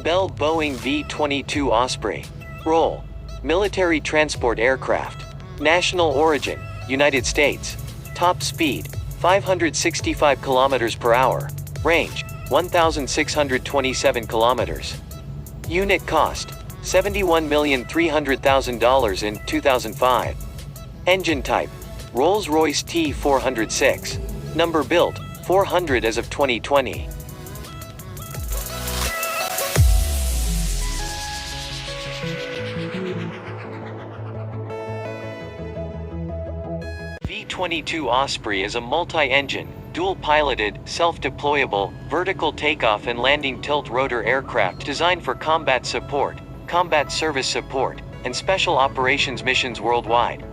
Bell Boeing V-22 Osprey. Role: military transport aircraft. National origin: United States. Top speed: 565 km per hour. Range: 1,627 kilometers. Unit cost: $71,300,000 in 2005. Engine type: Rolls-Royce T406. Number built: 400 as of 2020. V-22 Osprey is a multi-engine, dual-piloted, self-deployable, vertical takeoff and landing tilt-rotor aircraft designed for combat support, combat service support, and special operations missions worldwide.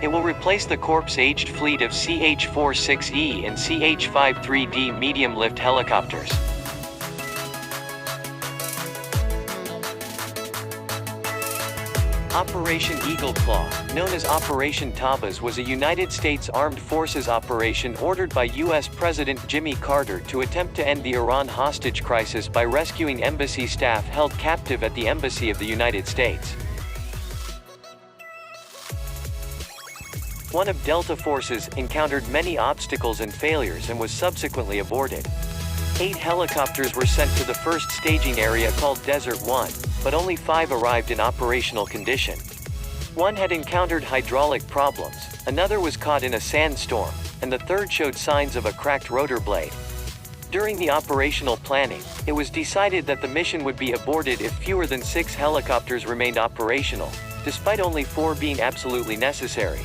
It will replace the Corps-aged fleet of CH-46E and CH-53D medium-lift helicopters. Operation Eagle Claw, known as Operation Tabas, was a United States Armed Forces operation ordered by U.S. President Jimmy Carter to attempt to end the Iran hostage crisis by rescuing embassy staff held captive at the Embassy of the United States. One of Delta forces encountered many obstacles and failures and was subsequently aborted. 8 helicopters were sent to the first staging area called Desert 1, but only 5 arrived in operational condition. One had encountered hydraulic problems, another was caught in a sandstorm, and the third showed signs of a cracked rotor blade. During the operational planning, it was decided that the mission would be aborted if fewer than 6 helicopters remained operational, despite only 4 being absolutely necessary.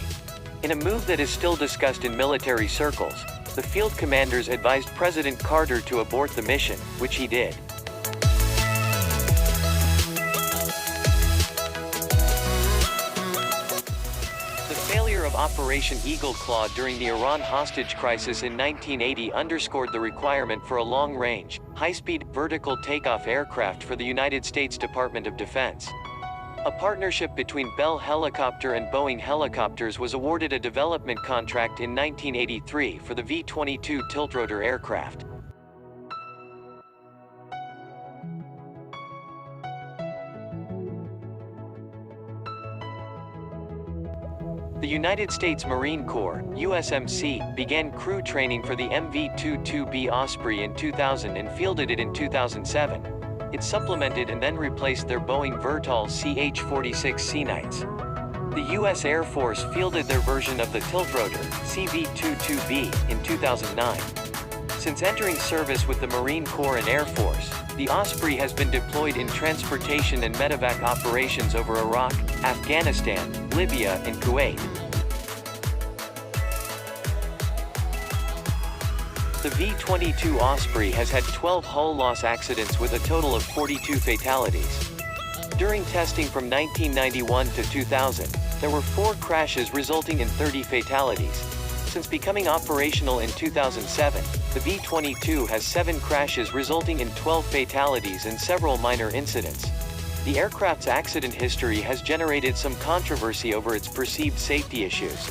In a move that is still discussed in military circles, the field commanders advised President Carter to abort the mission, which he did. The failure of Operation Eagle Claw during the Iran hostage crisis in 1980 underscored the requirement for a long-range, high-speed, vertical takeoff aircraft for the United States Department of Defense. A partnership between Bell Helicopter and Boeing Helicopters was awarded a development contract in 1983 for the V-22 tiltrotor aircraft. The United States Marine Corps, USMC, began crew training for the MV-22B Osprey in 2000 and fielded it in 2007. It supplemented and then replaced their Boeing Vertol CH-46 Seanights. The U.S. Air Force fielded their version of the tiltrotor, CV-22B, in 2009. Since entering service with the Marine Corps and Air Force, the Osprey has been deployed in transportation and medevac operations over Iraq, Afghanistan, Libya, and Kuwait. The V-22 Osprey has had 12 hull loss accidents with a total of 42 fatalities. During testing from 1991 to 2000, there were 4 crashes resulting in 30 fatalities. Since becoming operational in 2007, the V-22 has 7 crashes resulting in 12 fatalities and several minor incidents. The aircraft's accident history has generated some controversy over its perceived safety issues.